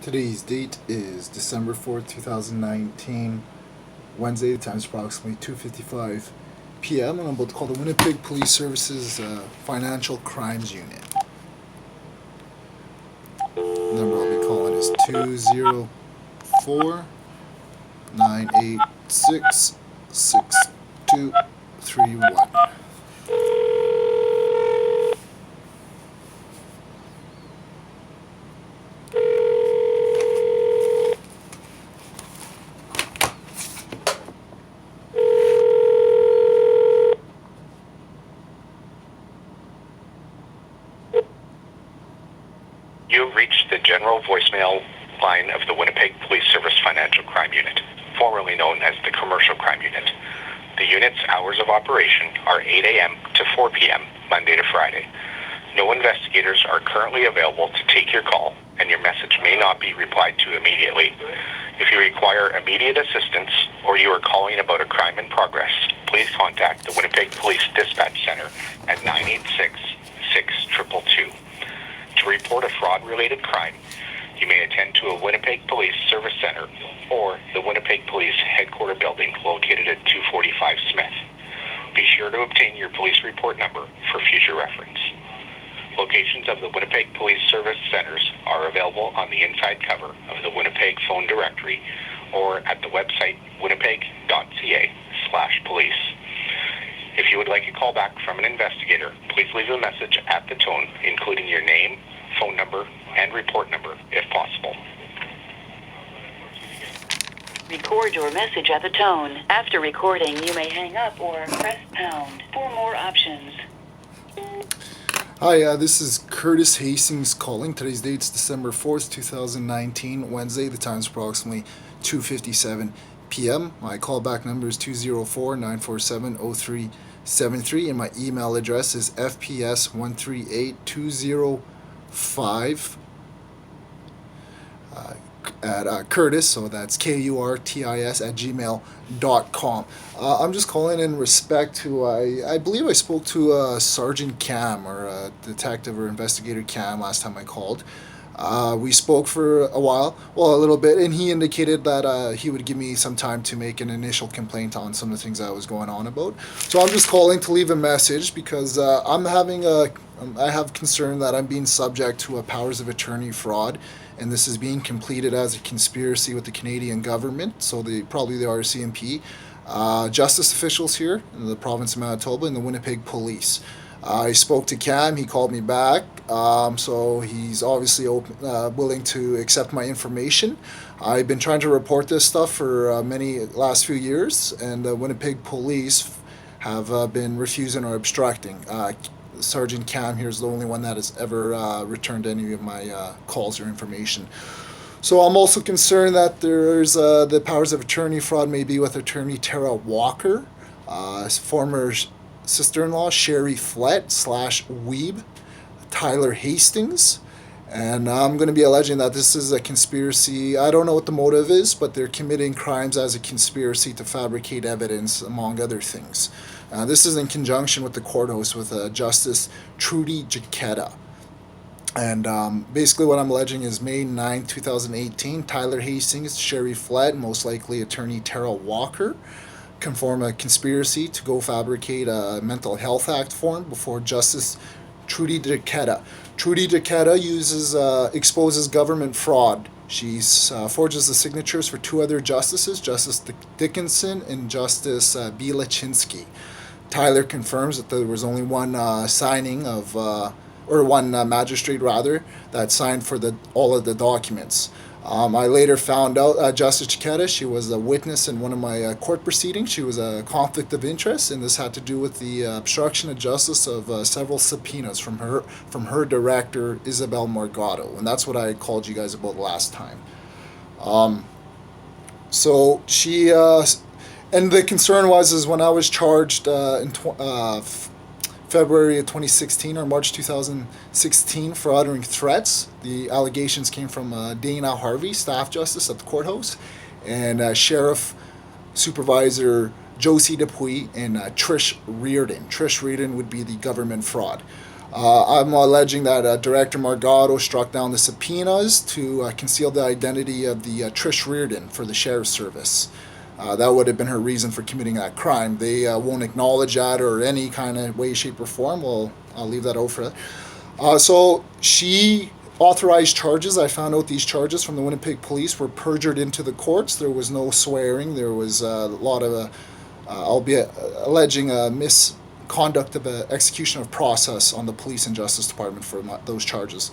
Today's date is December 4th, 2019, Wednesday. The time is approximately 2:55 p.m. and I'm about to call the Winnipeg Police Services Financial Crimes Unit. The number I'll be calling is 204-986-6231. You have reached the general voicemail line of the Winnipeg Police Service Financial Crime Unit, formerly known as the Commercial Crime Unit. The unit's hours of operation are 8 a.m. to 4 p.m., Monday to Friday. No investigators are currently available to take your call, and your message may not be replied to immediately. If you require immediate assistance or you are calling about a crime in progress, please contact the Winnipeg Police Dispatch Center at 986-6222. To report a fraud-related crime, you may attend to a Winnipeg Police Service Center or the Winnipeg Police Headquarter Building located at 245 Smith. Be sure to obtain your police report number for future reference. Locations of the Winnipeg Police Service Centers are available on the inside cover of the Winnipeg phone directory or at the website winnipeg.ca/police. If you would like a call back from an investigator, please leave a message at the tone, including your name, phone number, and report number, if possible. Record your message at the tone. After recording, you may hang up or press pound for more options. Hi, this is Curtis Hastings calling. Today's date is December 4th, 2019, Wednesday. The time is approximately 2:57 p.m. My callback number is 204-947-0373, and my email address is fps138205 at Curtis, so that's KURTIS at gmail.com. I'm just calling in respect to, I believe I spoke to Sergeant Cam, or Detective or Investigator Cam, last time I called. We spoke for a little bit, and he indicated that he would give me some time to make an initial complaint on some of the things I was going on about. So I'm just calling to leave a message because I have concern that I'm being subject to a powers of attorney fraud, and this is being completed as a conspiracy with the Canadian government, so probably the RCMP, justice officials here in the province of Manitoba, and the Winnipeg Police. I spoke to Cam, he called me back, so he's obviously willing to accept my information. I've been trying to report this stuff for last few years, and the Winnipeg Police have been refusing or obstructing. Sergeant Cam here is the only one that has ever returned any of my calls or information. So I'm also concerned that there's the powers of attorney fraud may be with attorney Tara Walker, former sister-in-law Sherry Flett /Weeb, Tyler Hastings, and I'm going to be alleging that this is a conspiracy. I don't know what the motive is, but they're committing crimes as a conspiracy to fabricate evidence, among other things. This is in conjunction with the courthouse with Justice Trudy Jaquetta. And basically what I'm alleging is May 9, 2018, Tyler Hastings, Sherry Flett, most likely attorney Tara Walker, conform a conspiracy to go fabricate a Mental Health Act form before Justice Trudy Jaquetta. Trudy Jaquetta exposes government fraud. She forges the signatures for two other justices, Justice Dickinson and Justice B. Lachinsky. Tyler confirms that there was only one one magistrate rather, that signed for all of the documents. I later found out Justice Jaquetta, she was a witness in one of my court proceedings. She was a conflict of interest, and this had to do with the obstruction of justice of several subpoenas from her director, Isabel Morgado, and that's what I called you guys about last time. So she, and the concern is when I was charged in February of 2016 or March 2016 for uttering threats. The allegations came from Dana Harvey, staff justice at the courthouse, and Sheriff Supervisor Josie Dupuis and Trish Reardon. Trish Reardon would be the government fraud. I'm alleging that Director Margado struck down the subpoenas to conceal the identity of the Trish Reardon for the Sheriff's Service. That would have been her reason for committing that crime. They won't acknowledge that or any kind of way, shape, or form. Well, I'll leave that out for that. So she authorized charges. I found out these charges from the Winnipeg Police were perjured into the courts. There was no swearing. There was a lot of, albeit alleging misconduct of execution of process on the Police and Justice Department for those charges.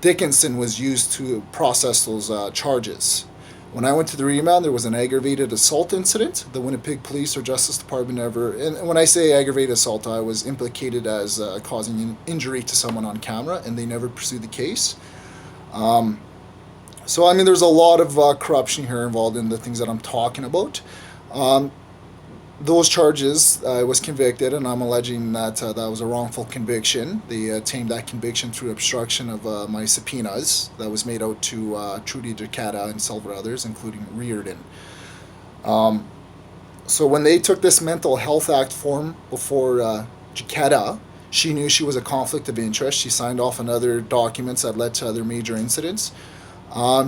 Dickinson was used to process those charges. When I went to the remand, there was an aggravated assault incident. The Winnipeg Police or Justice Department never, and when I say aggravated assault, I was implicated as causing an injury to someone on camera, and they never pursued the case. So, I mean, there's a lot of corruption here involved in the things that I'm talking about. Those charges, I was convicted, and I'm alleging that that was a wrongful conviction. They obtained that conviction through obstruction of my subpoenas that was made out to Trudy Jacata and several others, including Reardon. So when they took this Mental Health Act form before Jacata, she knew she was a conflict of interest. She signed off on other documents that led to other major incidents.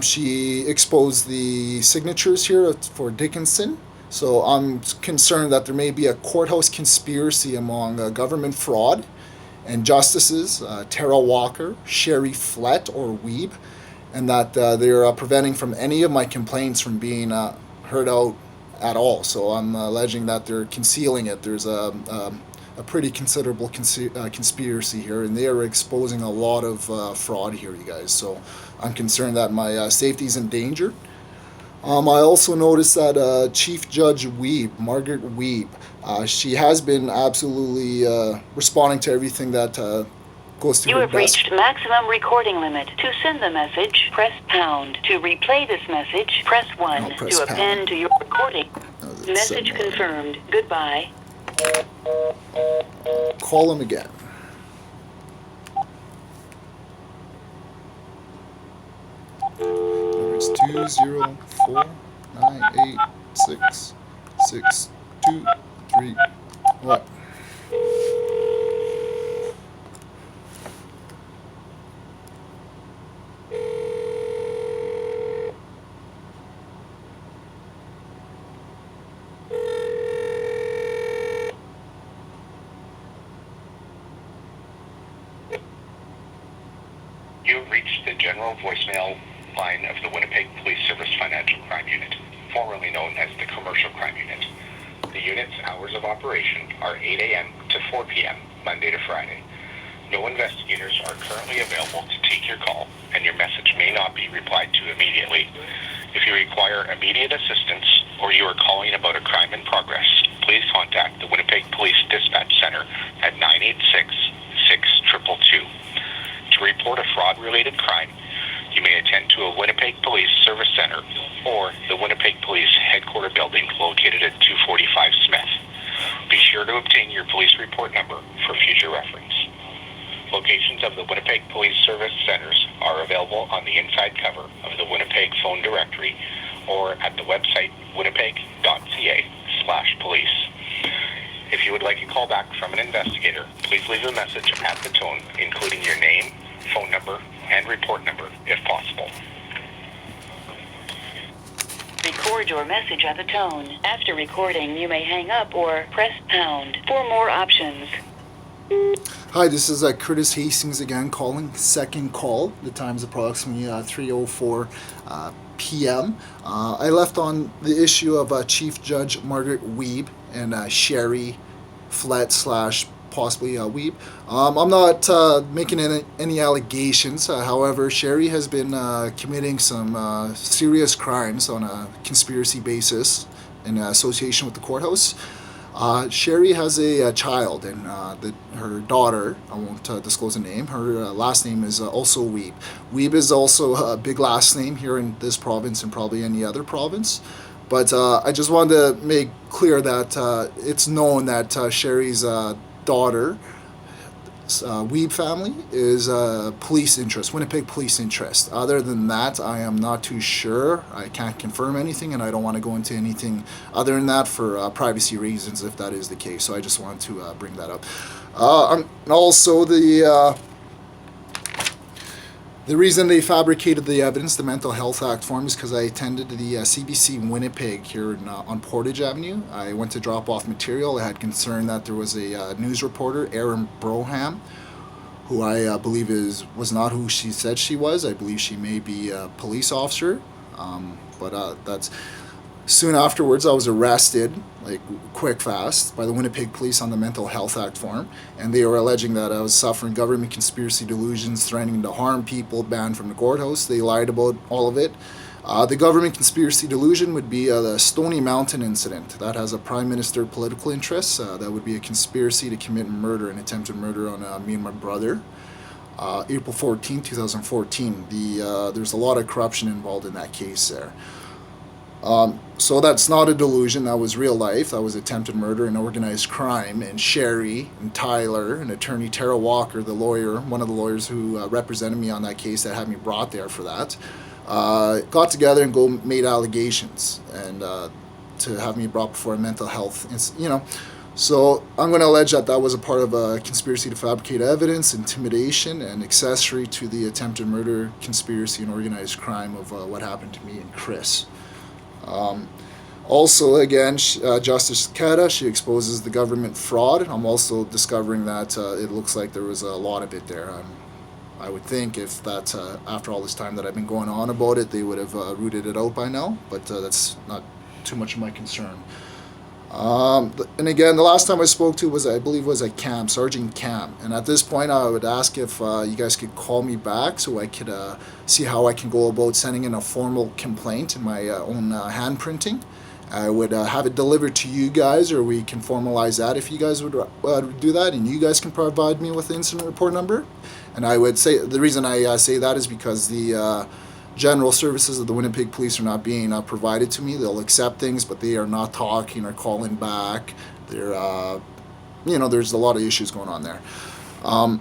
She exposed the signatures here for Dickinson. So I'm concerned that there may be a courthouse conspiracy among government fraud and justices, Tara Walker, Sherry Flett, or Weeb, and that they're preventing from any of my complaints from being heard out at all. So I'm alleging that they're concealing it. There's a pretty considerable conspiracy here, and they are exposing a lot of fraud here, you guys. So I'm concerned that my safety is endangered. I also noticed that Chief Judge Weeb, Margaret Weeb, she has been absolutely responding to everything that goes to You her have desk. reached maximum recording limit. To send the message, press pound. To replay this message, press 1. I'll press To pound. append to your recording. Message confirmed. Goodbye. Call him again. It's 204-986-623. You have reached the general voicemail line of the Winnipeg Police Service Financial Crime Unit, formerly known as the Commercial Crime Unit. The unit's hours of operation are 8 a.m. to 4 p.m., Monday to Friday. No investigators are currently available to take your call, and your message may not be replied to immediately. If you require immediate assistance or you are calling about a crime in progress, please contact the Winnipeg Police Dispatch Center at 986-6222. To report a fraud-related crime, you may attend to a Winnipeg Police Service Center or the Winnipeg Police Headquarter Building located at 245 Smith. Be sure to obtain your police report number for future reference. Locations of the Winnipeg Police Service Centers are available on the inside cover of the Winnipeg phone directory or at the website winnipeg.ca/police. If you would like a call back from an investigator, please leave a message at the tone, including your name, phone number, and report number, if possible. Record your message at the tone. After recording, you may hang up or press pound. For more options. Hi, this is Curtis Hastings again calling. Second call. The time is approximately 3:04 p.m. I left on the issue of Chief Judge Margaret Weeb and Sherry Flett / possibly Weeb. I'm not making any allegations. However, Sherry has been committing some serious crimes on a conspiracy basis in association with the courthouse. Sherry has a child, and her daughter, I won't disclose the name, her last name is also Weeb. Weeb is also a big last name here in this province and probably any other province. But I just wanted to make clear that it's known that Sherry's daughter, Weeb family, is police interest, Winnipeg police interest. Other than that, I am not too sure. I can't confirm anything, and I don't want to go into anything other than that for privacy reasons if that is the case. So I just wanted to bring that up. Also, the reason they fabricated the evidence, the Mental Health Act form, is because I attended the CBC in Winnipeg here on Portage Avenue. I went to drop off material. I had concern that there was a news reporter, Erin Broham, who I believe was not who she said she was. I believe she may be a police officer, but that's... Soon afterwards, I was arrested, like quick fast, by the Winnipeg police on the Mental Health Act form, and they were alleging that I was suffering government conspiracy delusions, threatening to harm people, banned from the courthouse. They lied about all of it. The government conspiracy delusion would be the Stony Mountain incident. That has a prime minister political interest. That would be a conspiracy to commit murder, an attempted murder on me and my brother. April 14, 2014. There's a lot of corruption involved in that case there. So that's not a delusion. That was real life. That was attempted murder and organized crime. And Sherry and Tyler and attorney Tara Walker, the lawyer, one of the lawyers who represented me on that case that had me brought there for that, got together and made allegations and to have me brought before a mental health, So I'm going to allege that was a part of a conspiracy to fabricate evidence, intimidation, and accessory to the attempted murder, conspiracy, and organized crime of what happened to me and Chris. Also, again, Justice Keta, she exposes the government fraud. I'm also discovering that it looks like there was a lot of it there. I would think if that, after all this time that I've been going on about it, they would have rooted it out by now, but that's not too much of my concern. And again, the last time I spoke to was, I believe, was at Cam, Sergeant Cam. And at this point, I would ask if you guys could call me back so I could see how I can go about sending in a formal complaint in my own hand printing. I would have it delivered to you guys, or we can formalize that if you guys would do that, and you guys can provide me with the incident report number. And I would say, the reason I say that is because the general services of the Winnipeg police are not being provided to me. They'll accept things, but they are not talking or calling back. They're, there's a lot of issues going on there. And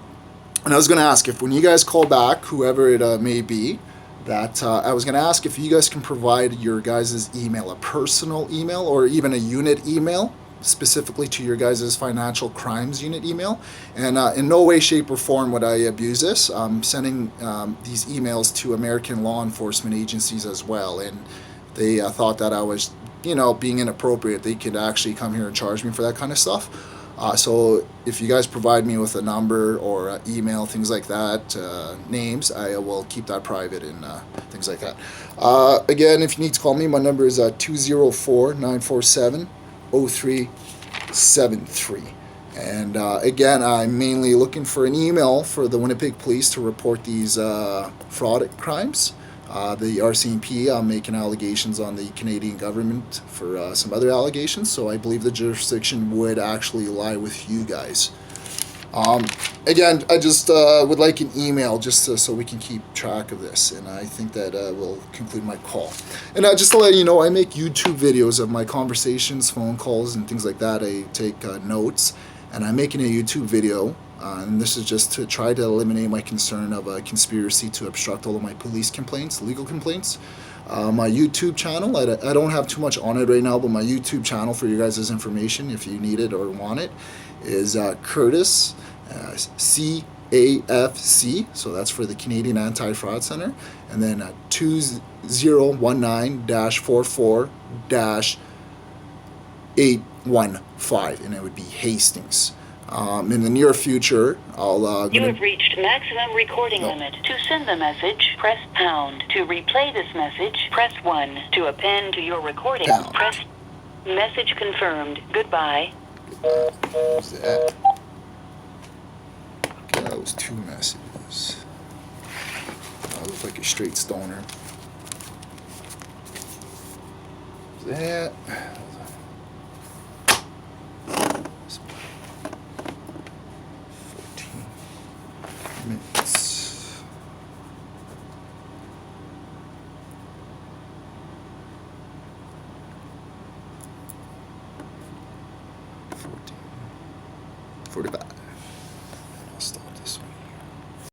I was going to ask if when you guys call back, whoever it may be, that I was going to ask if you guys can provide your guys' email, a personal email or even a unit email, specifically to your guys' financial crimes unit email. And in no way, shape, or form would I abuse this. I'm sending these emails to American law enforcement agencies as well, and they thought that I was, being inappropriate. They could actually come here and charge me for that kind of stuff. So if you guys provide me with a number or email, things like that, names, I will keep that private and things like that. Again, if you need to call me, my number is 204-947-0373. And again, I'm mainly looking for an email for the Winnipeg police to report these fraud crimes. The RCMP, I'm making allegations on the Canadian government for some other allegations, so I believe the jurisdiction would actually lie with you guys. Again, I just would like an email just so we can keep track of this, and I think that will conclude my call. And just to let you know, I make YouTube videos of my conversations, phone calls, and things like that. I take notes, and I'm making a YouTube video. And this is just to try to eliminate my concern of a conspiracy to obstruct all of my police complaints, legal complaints. My YouTube channel, I don't have too much on it right now, but my YouTube channel for you guys' information, if you need it or want it, is Curtis, CAFC, so that's for the Canadian Anti-Fraud Center, and then 2019-44-815, and it would be Hastings. In the near future, I'll... You have reached maximum recording limit. To send the message, press pound. To replay this message, press 1. To append to your recording, Pound. press... Message confirmed. Goodbye. Who's that? Okay, that was 2 messages. I look like a straight stoner. That